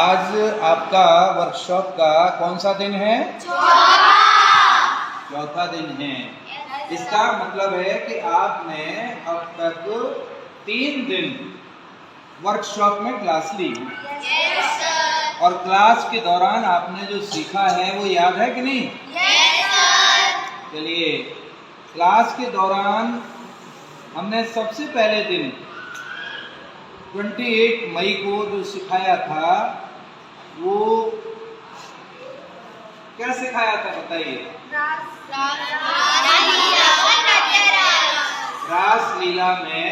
आज आपका वर्कशॉप का कौन सा दिन है? चौथा दिन है। इसका मतलब है कि आपने अब तक 3 दिन वर्कशॉप में क्लास ली। और क्लास के दौरान आपने जो सीखा है वो याद है कि नहीं? चलिए, क्लास के दौरान हमने सबसे पहले दिन 28 मई को जो सिखाया था वो क्या सिखाया था बताइए? रास लीला में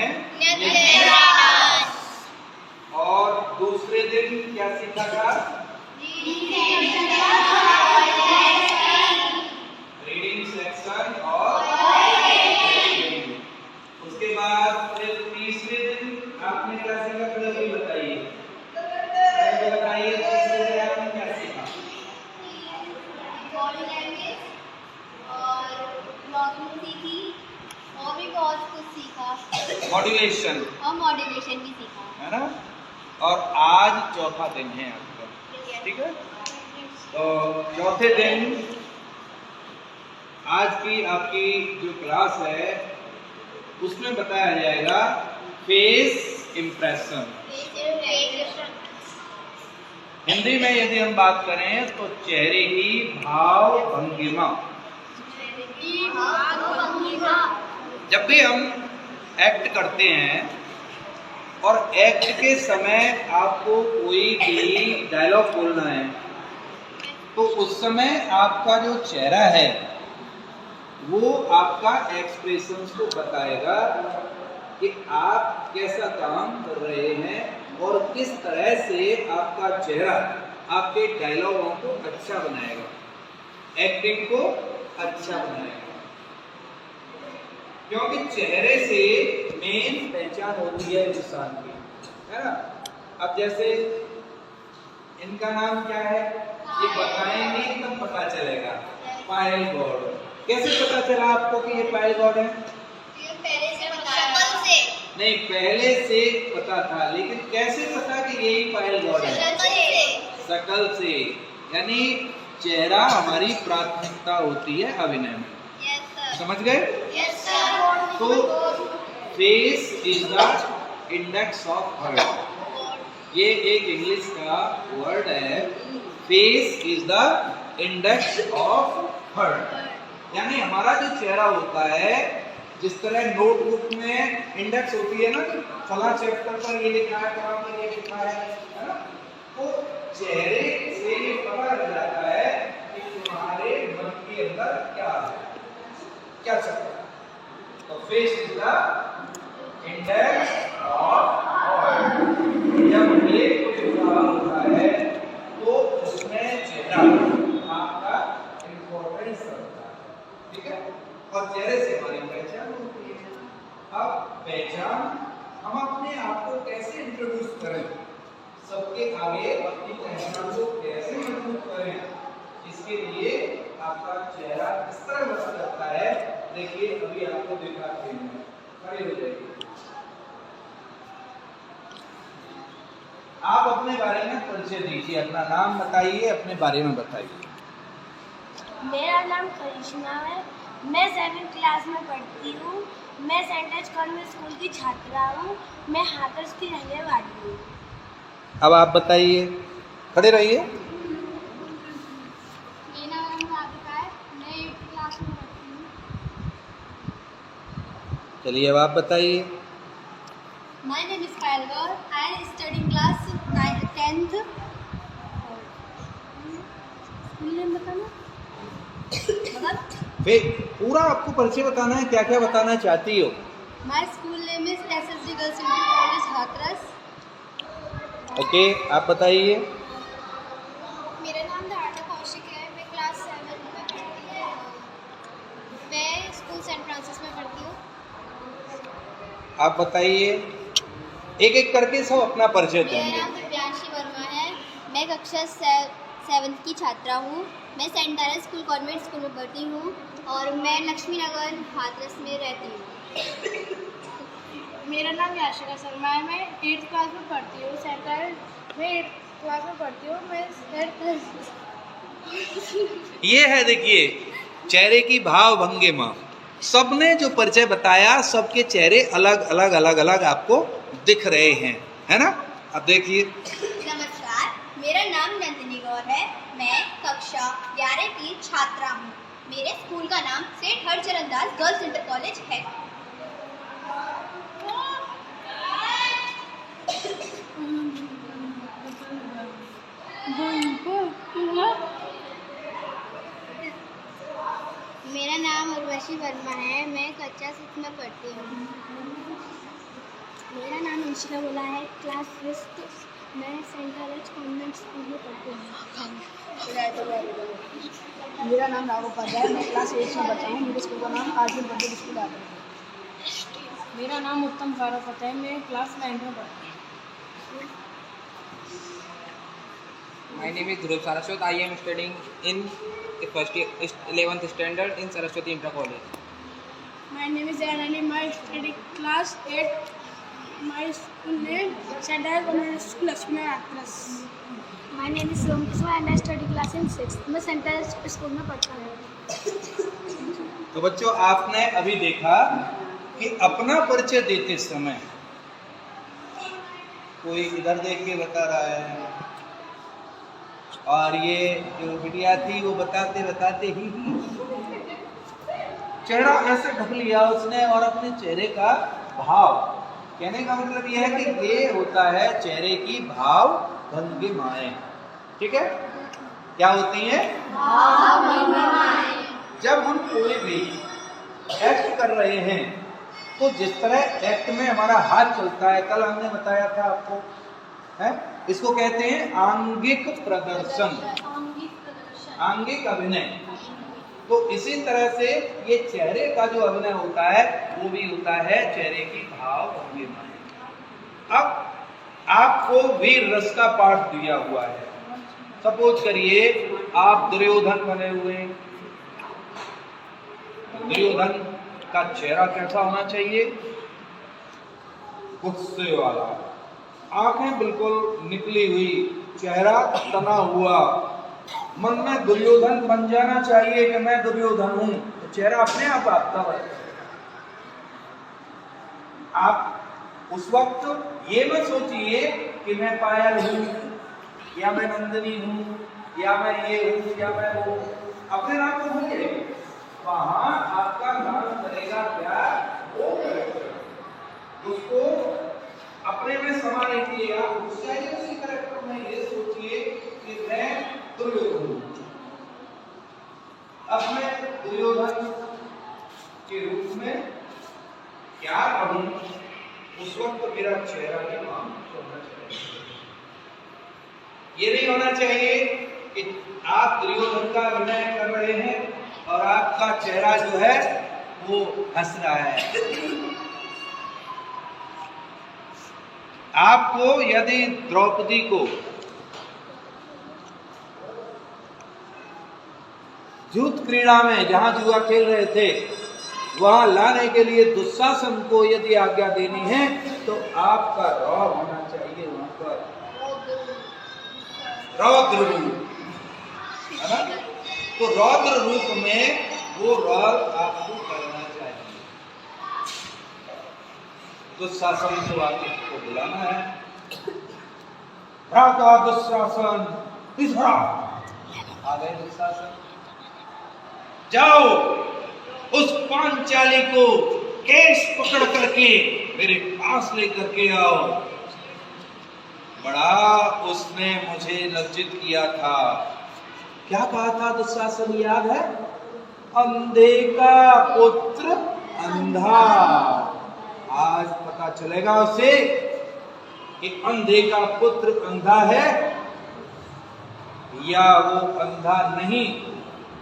और दूसरे दिन क्या सीखा था? रीडिंग सेक्शन और उसके बाद फिर तीसरे दिन आपने क्या सीखा? पहले बताइए, तीसरे दिन आपने क्या सीखा? बॉडी लैंग्वेज और ब्लॉगिंग सीखी और भी बहुत कुछ सीखा। मॉड्यूलेशन और मॉड्यूलेशन भी सीखा, है ना? और आज चौथा दिन है आपका, ठीक है? तो चौथे दिन आज की आपकी जो क्लास है उसमें बताया जाएगा फेस इंप्रेशन। हिंदी में यदि हम बात करें तो चेहरे की भाव भंगिमा। जब भी हम एक्ट करते हैं और एक्ट के समय आपको कोई भी डायलॉग बोलना है तो उस समय आपका जो चेहरा है वो आपका एक्सप्रेशंस को बताएगा कि आप कैसा काम कर रहे हैं और किस तरह से आपका चेहरा आपके डायलॉगों को अच्छा बनाएगा, एक्टिंग को अच्छा बनाएगा। क्योंकि चेहरे से मेन पहचान होती है इंसान की, है ना? अब जैसे इनका नाम क्या है ये बताएंगे तब पता चलेगा। पायल गौड़। कैसे पता चला आपको कि ये पायल गौड़ है? पहले से शक्ल से नहीं, पहले से पता था, लेकिन कैसे पता कि यही पायल गौड़ है? शकल से। यानी चेहरा हमारी प्राथमिकता होती है अभिनय में। समझ गए? तो face is the index of heart. ये एक इंग्लिश का वर्ड है। Face is the index of heart. यानी हमारा जो चेहरा होता है, जिस तरह नोटबुक में इंडेक्स होती है ना, फला चैप्टर पर ये लिखा है, फला पर ये लिखा है ना? तो चेहरे से ये पता लग जाता है कि तुम्हारे मन के अंदर क्या है, क्या चल रहा है। तो face is the index of heart. जब एक कोई सवाल होता है तो उसमें चेहरा आपका इंपॉर्टेंस रखता है, ठीक है? और चेहरे से हमारी पहचान होती है। अब पहचान हम अपने आप को कैसे इंट्रोड्यूस करें, सबके आगे अपनी पहचान को कैसे मजबूत करें, इसके लिए आपका चेहरा किस तरह बदल जाता है। देखिए, अभी आपको दिखाते हैं, खड़े हो जाइए। आप अपने बारे में परिचय दीजिए, अपना नाम बताइए, अपने बारे में बताइए। मेरा नाम करिश्मा है, मैं 7th क्लास में पढ़ती हूँ। मैं सेंट एज कॉन्वेंट स्कूल की छात्रा हूँ। मैं हाथरस की रहने वाली हूँ। अब आप बताइए, खड़े रहिए। मेरा नाम राधिका है, मैं 8th क्लास में पढ़ती हूँ। चलिए, अब आप बताइए। My name is Payal Gaur. I am studying class 10th. School name बताना। पूरा आपको परिचय बताना है, क्या क्या बताना चाहती हो? My school name is SSG Girls Junior College Hathras. Okay, आप बताइए। मेरा नाम धारणा कौशिक है, मैं क्लास 7 में पढ़ती हूँ। मैं स्कूल सेंट फ्रांसिस में पढ़ती हूँ। आप बताइए, एक एक करके सब अपना परिचय मेरा देंगे। नाम दिव्यांशी वर्मा है, मैं कक्षा 7th की छात्रा हूँ। मैं सेंट तारा स्कूल कॉन्वेंट स्कूल में पढ़ती हूँ और मैं लक्ष्मी नगर हाथरस में रहती हूँ। मेरा नाम याशिका शर्मा है, मैं 8th क्लास में पढ़ती हूँ। सेंट तारा में क्लास में पढ़ती हूँ। मैं ये है देखिए चेहरे की भाव भंगिमा। सबने जो परिचय बताया सबके चेहरे अलग अलग अलग अलग आपको दिख रहे हैं, है ना। अब देखिए। नमस्कार, मेरा नाम नंदिनी गौर है। मैं कक्षा 11 की छात्रा हूँ। मेरे स्कूल का नाम सेठ हरचरण दास गर्ल्स इंटर कॉलेज है। मेरा नाम उर्वशी वर्मा है। मैं कक्षा 6 में पढ़ती हूँ। मेरा नाम इंशिका बोला है, क्लास 5। मैं सेंट एलेक्स कॉन्वेंट स्कूल में पढ़ती हूँ। मेरा नाम राघव उपाध्याय है। मैं क्लास 8 में पढ़ता हूँ। मेरे स्कूल का नाम आर्टिन पब्लिक स्कूल है। मेरा नाम उत्तम फारूक है। मैं क्लास 9 में पढ़ती हूँ। My name is Dhruv Saraswat. I am studying in the 11th standard in Saraswati Inter College. My name is Anani. My study class 8. My school name St. Anne's Convent School, Lakshmi Actress. My name is Rom Kiswa and I study class in 6th. मैं Saint Alex school में पढ़ता हूँ। तो बच्चों आपने अभी देखा कि अपना परिचय देते समय कोई इधर देख के बता रहा है और ये जो बिटिया थी वो बताते बताते ही चेहरा ऐसे ढक लिया उसने और अपने चेहरे का भाव। कहने का मतलब ये है कि ये होता है चेहरे की भाव भंगिमाएं। ठीक है, क्या होती है? भाव भंगिमाएं। जब हम कोई भी एक्ट कर रहे हैं तो जिस तरह एक्ट में हमारा हाथ चलता है, कल हमने बताया था आपको, है इसको कहते हैं आंगिक प्रदर्शन, आंगिक अभिनय। तो इसी तरह से ये चेहरे का जो अभिनय होता है वो भी होता है चेहरे की भाव भंगिमा। अब आपको वीर रस का पाठ दिया हुआ है। सपोज करिए आप दुर्योधन बने हुए हैं। दुर्योधन का चेहरा कैसा होना चाहिए? गुस्से वाला, आंखें बिल्कुल निकली हुई, चेहरा तना हुआ। मन में दुर्योधन बन जाना चाहिए कि मैं दुर्योधन हूं, तो चेहरा अपने आप आपका बनता है। आप उस वक्त ये मत सोचिए कि मैं पायल हूं या मैं नंदिनी हूं या मैं ये हूं या मैं वो, अपने नाम को भूलिए। वहां आपका नाम करेगा क्या? वो उसको अपने में समा लीजिए। आप उसी कैरेक्टर में ये सोचिए कि मैं दुर्योधन हूं। अब मैं दुर्योधन के रूप में क्या करूं, उस वक्त मेरा चेहरा के नाम होना चाहिए। ये नहीं होना चाहिए कि आप दुर्योधन का अभिनय कर रहे हैं और आपका चेहरा जो है वो हंस रहा है। आपको यदि द्रौपदी को युद्ध क्रीड़ा में जहां जुआ खेल रहे थे वहां लाने के लिए दुशासन को यदि आज्ञा देनी है तो आपका रौद्र होना चाहिए, वहां पर रौद्र रूप, है ना। तो रौद्र रूप में वो रौद्र आपको करना चाहिए। दुशासन को आपको बुलाना है, भ्राता दुशासन इधर आ गए। दुशासन जाओ उस पांचाली को केस पकड़ करके मेरे पास लेकर के आओ। बड़ा उसने मुझे लज्जित किया था। क्या कहा था दुशासन, याद है? अंधे का पुत्र अंधा। आज पता चलेगा उसे कि अंधे का पुत्र अंधा है या वो अंधा नहीं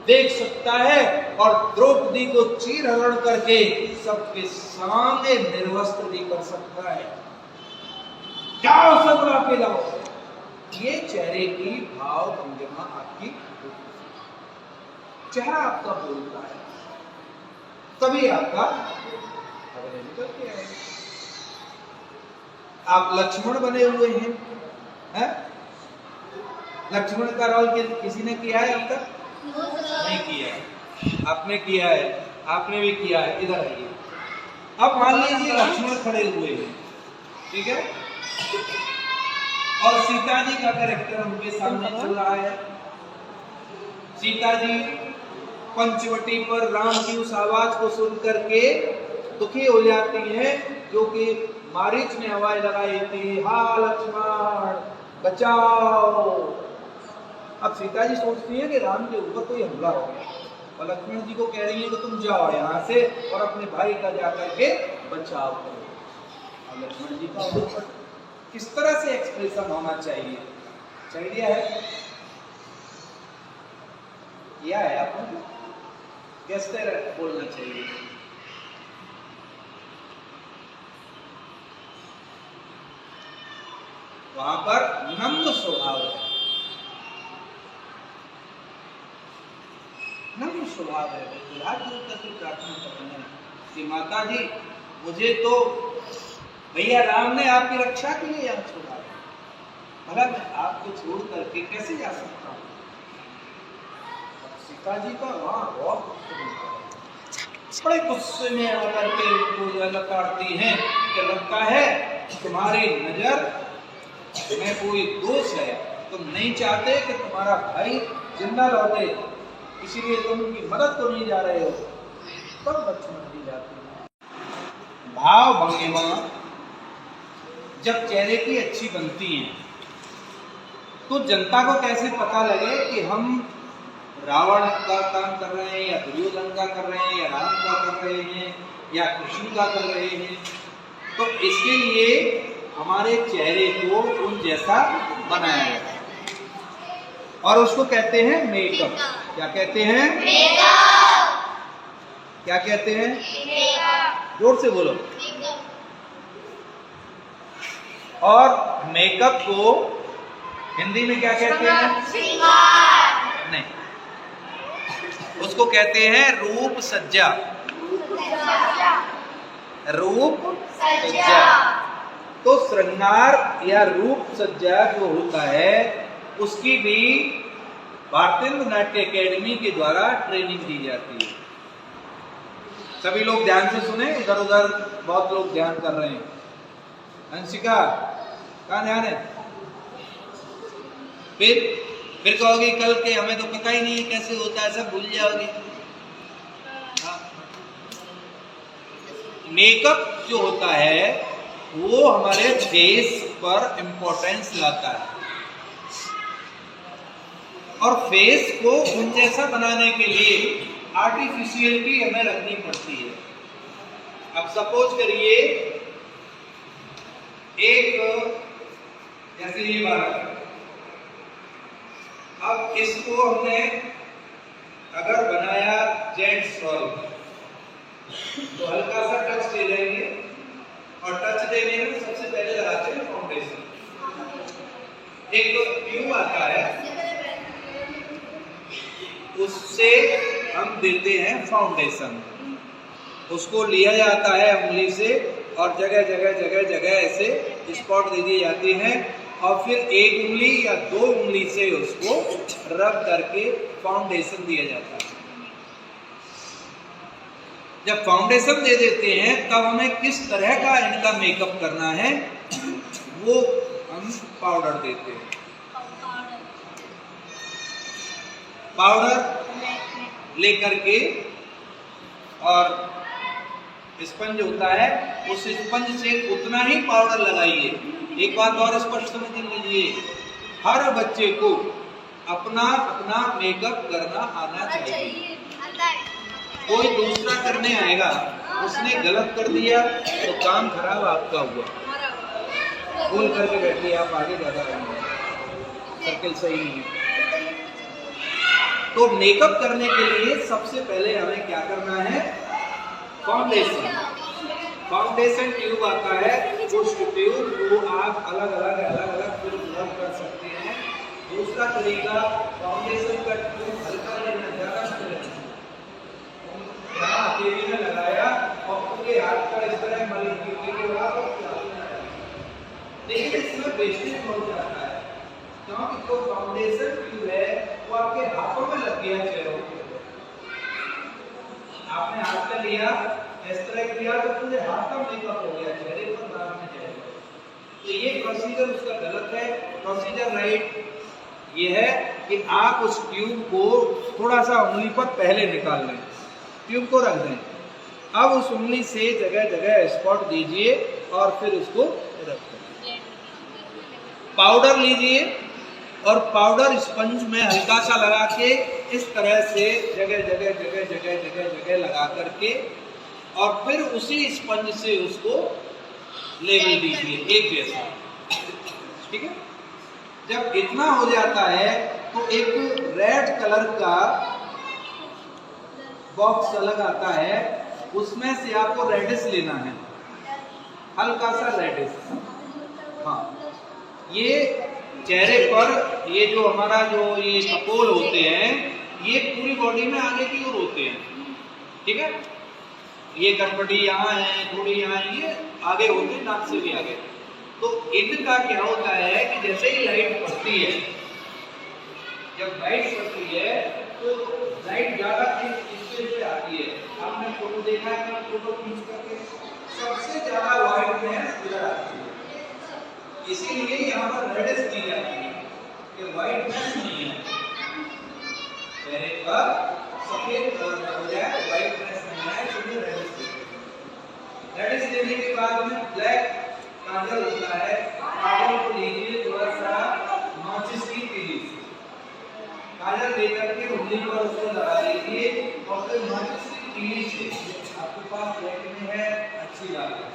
देख सकता है और द्रौपदी को चीरहरण करके सबके सामने निर्वस्त्र भी कर सकता है। जाओ सब ला के लाओ। ये चेहरे की भाव भंगिमा आपकी, चेहरा आपका बोलता है, तभी आपका निकल के आएगा। आप लक्ष्मण बने हुए हैं, लक्ष्मण का रोल किसी ने किया है अब तक? नहीं किया है। आपने किया है, आपने भी किया है। इधर आइए। अब मान लीजिए लक्ष्मण खड़े हुए हैं, ठीक है, और सीता जी का कैरेक्टर उनके सामने चल रहा है। सीता जी पंचवटी पर राम की उस आवाज को सुन करके दुखी हो जाती है, जो कि मारीच ने आवाज लगाई थी, हा लक्ष्मण बचाओ। अब सीता जी सोचती है कि राम के ऊपर कोई हमला हो गया, और लक्ष्मण जी को कह रही है कि तुम जाओ यहाँ से और अपने भाई का जाकर के बचाव करो। और लक्ष्मण जी का ऊपर किस तरह से एक्सप्रेशन होना चाहिए, आइडिया है? यह है आपको कैसे बोलना चाहिए? वहां पर नम्र स्वभाव है, नम्र स्वभाव है। हाथ जोड़ करके प्रार्थना करना है कि माता जी मुझे तो भैया राम ने आपकी रक्षा के लिए यहाँ छोड़ा है, भला मैं आपको छोड़ करके कैसे जा सकता हूँ? सीता जी का वहाँ बहुत बड़े गुस्से में आकर के उनको लताड़ती हैं कि लगता है तुम्हारी नजर में कोई दोष है, तुम नहीं चाहते कि तुम्हारा भाई जिंदा लौटे, इसीलिए तुम उनकी मदद तो नहीं जा रहे हो। तब लक्ष्मण जी जाते हैं। भाव भंगिमा जब चेहरे की अच्छी बनती हैं तो जनता को कैसे पता लगे कि हम रावण का काम कर रहे हैं या दुर्योधन का कर रहे हैं या राम का कर रहे हैं या कृष्ण का कर रहे हैं। तो इसके लिए हमारे चेहरे को उन जैसा बनाया जाता है और उसको कहते हैं मेकअप। क्या कहते हैं? मेकअप। क्या कहते हैं? मेकअप। जोर से बोलो। और मेकअप को हिंदी में क्या कहते हैं? श्रृंगार। नहीं, उसको कहते हैं रूप सज्जा। रूप सज्जा। तो श्रृंगार या रूप सज्जा जो होता है उसकी भी भारतीय नाट्य अकेडमी के द्वारा ट्रेनिंग दी जाती है। सभी लोग ध्यान से सुने, इधर उधर बहुत लोग ध्यान कर रहे हैं। अंशिका कहाँ ध्यान है? फिर कहोगे कल के हमें तो पता ही नहीं है कैसे होता है, सब भूल जाओगे। मेकअप जो होता है वो हमारे फेस पर इंपॉर्टेंस लाता है और फेस को उन जैसा बनाने के लिए आर्टिफिशियलिटी हमें रखनी पड़ती है। अब सपोज करिए एक जैसे ये बात, अब इसको हमने अगर बनाया जेंट्स रोल तो हल्का सा टच दे देंगे और टच देने में सबसे पहले लगाते हैं फाउंडेशन। एक ट्यूब आता है उससे हम देते हैं फाउंडेशन, उसको लिया जाता है उंगली से और जगह जगह जगह जगह ऐसे स्पॉट दे दी जाती हैं और फिर एक उंगली या दो उंगली से उसको रब करके फाउंडेशन दिया जाता है। जब फाउंडेशन दे देते हैं तब हमें किस तरह का इनका मेकअप करना है वो हम पाउडर देते हैं। पाउडर लेकर के और स्पंज होता है, उस स्पंज से उतना ही पाउडर लगाइए। एक बात और स्पष्ट समझ लीजिए, हर बच्चे को अपना अपना मेकअप करना आना चाहिए। कोई दूसरा करने आएगा, उसने गलत कर दिया तो काम खराब आपका हुआ। बोल करके बैठिए, आप आगे ज्यादा रहेंगे, सर्किल सही नहीं है। तो मेकअप करने के लिए सबसे पहले हमें क्या करना है? फाउंडेशन। फाउंडेशन ट्यूब आता है, उस ट्यूब को आप अलग अलग फिर रब कर सकते हैं। दूसरा तरीका, फाउंडेशन का ट्यूब हल्का लेना, ज्यादा लेना। यहाँ हथेली में लगाया और पूरे हाथ का इस तरह मलिक के बाद, लेकिन इसमें वेस्टेज बहुत जाता है। क्योंकि जो फाउंडेशन ट्यूब है वो आपके हाथों में लग गया चेहरों के। आपने हाथ में लिया, इस तरह किया तो पूरे हाथ का मेकअप हो गया, चेहरे पर दाग नहीं जाएगा। तो ये प्रोसीजर उसका गलत है। प्रोसीजर राइट ये है कि आप उस ट्यूब को थोड़ा सा उंगली पर पहले निकाल लें, ट्यूब को रख दें। अब उस उंगली से जगह जगह स्पॉट दीजिए और फिर उसको रख दें। पाउडर लीजिए और पाउडर स्पंज में हल्का सा लगा के इस तरह से जगह जगह जगह जगह जगह जगह लगा करके और फिर उसी स्पंज से उसको लेवल दीजिए एक जैसा। ठीक है, जब इतना हो जाता है तो एक रेड कलर का बॉक्स अलग आता है, उसमें से आपको रेडिश लेना है, हल्का सा रेडिश। हाँ, ये चेहरे पर ये जो हमारा जो ये कपोल होते हैं ये पूरी बॉडी में आगे की ओर होते हैं। ठीक है, ये गटपटी यहाँ है, थोड़ी यहाँ है, ये आगे होते हैं, नाक से भी आगे। तो इनका क्या होता है कि जैसे ही लाइट पड़ती है, जब लाइट पड़ती है तो लाइट ज्यादा इस पे आती है। आपने फोटो देखा है, फोटो खींच करके सबसे ज्यादा व्हाइटनेस इधर आती है, इसीलिए यहाँ पर रेडिश दी जाती है कि व्हाइटनेस नहीं है, चेहरे पर सफेद कलर का हो जाए, व्हाइटनेस नहीं है, इसलिए रेडिश दी जाती है। रेडिश देने के बाद में ब्लैक काजल होता है, काजल को लीजिए थोड़ा सा माचिस की तीली से, काजल लेकर के उंगली पर उसको लगा लीजिए और फिर माचिस की तीली से, आपके पास ब्लैक में है अच्छी बात है,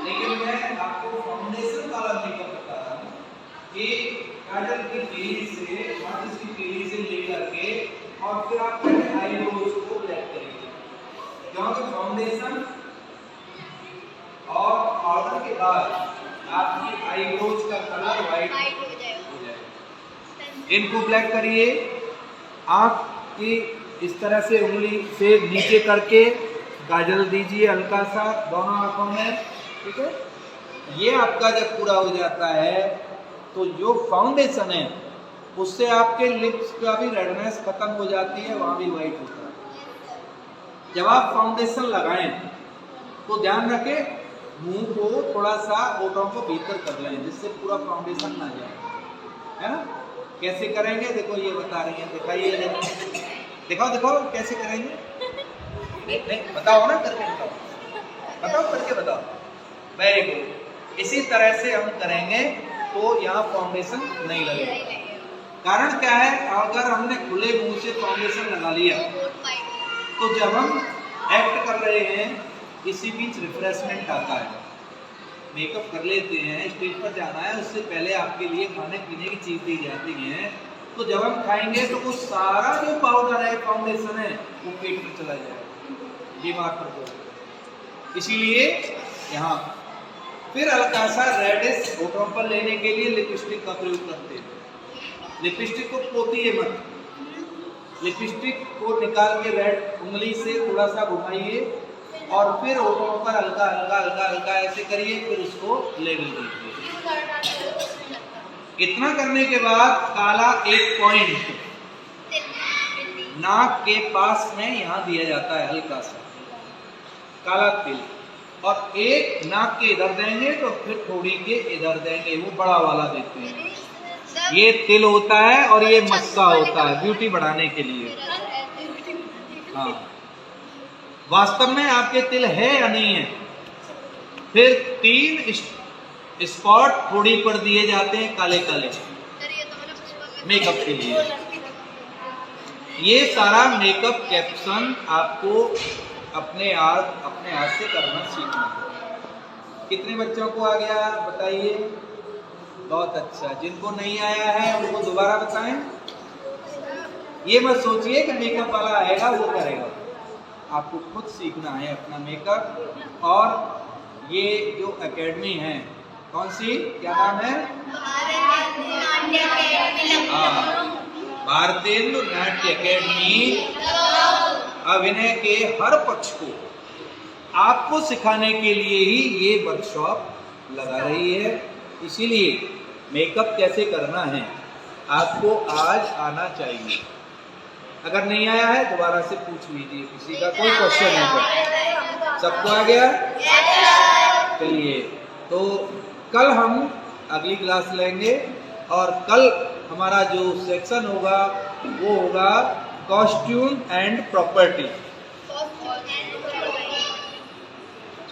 लेकिन मैं आपको फाउंडेशन वाला मेकअप बता रहा हूँ कि काजल की तीली से, माचिस की तीली से लेकर के और फिर आप पहले आईब्रोज को ब्लैक करेंगे, क्योंकि फाउंडेशन और पाउडर के बाद आपकी आईब्रोज का कलर व्हाइट हो जाएगा। इनको ब्लैक करिए, आँख की इस तरह से उंगली से नीचे करके काजल दीजिए हल्का सा दोनों आंखों में। ठीक है, ये आपका जब पूरा हो जाता है तो जो फाउंडेशन है उससे आपके लिप्स का भी रेडनेस खत्म हो जाती है, वहां भी व्हाइट होता है। जब आप फाउंडेशन लगाएं तो ध्यान रखें मुंह को थोड़ा सा होठों को भीतर कर लें जिससे पूरा फाउंडेशन ना जाए, है ना। कैसे करेंगे देखो, ये बता रही है, दिखाइए, दिखाओ दिखाओ कैसे करेंगे, नहीं बताओ ना, करके बताओ, बताओ करके बताओ। वेरी गुड, इसी तरह से हम करेंगे तो यहाँ फाउंडेशन नहीं लगेगा। कारण क्या है, अगर हमने खुले मुंह से फाउंडेशन लगा लिया तो जब हम एक्ट कर रहे हैं इसी बीच रिफ्रेशमेंट आता है, मेकअप कर लेते हैं, स्टेज पर जाना है, उससे पहले आपके लिए खाने पीने की चीज दी जाती है, तो जब हम खाएंगे तो वो सारा जो पाउडर है, फाउंडेशन है, वो पेट में चला जाएगा, दिमाग पर पड़ेगा। इसीलिए यहाँ फिर हल्का सा रेडिश होठों पर लेने के लिए लिपस्टिक का प्रयोग करते हैं। लिपस्टिक को पोतिए मत, लिपस्टिक को निकाल के रेड उंगली से थोड़ा सा घुमाइए और फिर होठों पर हल्का हल्का हल्का हल्का ऐसे करिए, फिर उसको लेवल दीजिए। इतना करने के बाद काला एक पॉइंट नाक के पास में यहाँ दिया जाता है, हल्का सा काला तिल, और एक नाक के इधर देंगे तो फिर थोड़ी के इधर देंगे, वो बड़ा वाला देते हैं। ये तिल होता है और ये मस्का होता है ब्यूटी बढ़ाने के लिए। हाँ, वास्तव में आपके तिल है या नहीं है। फिर 3 स्पॉट थोड़ी पर दिए जाते हैं काले काले मेकअप के लिए। ये सारा मेकअप कैप्शन आपको अपने हाथ से करना सीखना है। कितने बच्चों को आ गया बताइए? बहुत अच्छा। जिनको नहीं आया है उनको दोबारा बताएं। ये मत सोचिए कि मेकअप वाला आएगा वो करेगा, आपको खुद सीखना है अपना मेकअप। और ये जो एकेडमी है, कौन सी, क्या नाम है? भारतेंदु नाट्य अकेडमी अभिनय के हर पक्ष को आपको सिखाने के लिए ही ये वर्कशॉप लगा रही है। इसीलिए मेकअप कैसे करना है आपको आज आना चाहिए। अगर नहीं आया है दोबारा से पूछ लीजिए, किसी का कोई क्वेश्चन है? सबको आ गया? चलिए, तो कल हम अगली क्लास लेंगे और कल हमारा जो सेक्शन होगा वो होगा कॉस्ट्यूम एंड प्रॉपर्टी।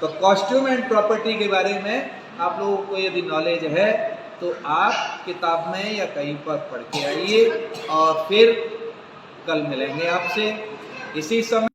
तो कॉस्ट्यूम एंड प्रॉपर्टी के बारे में आप लोगों को यदि नॉलेज है तो आप किताब में या कहीं पर पढ़ के आइए और फिर कल मिलेंगे आपसे इसी समय।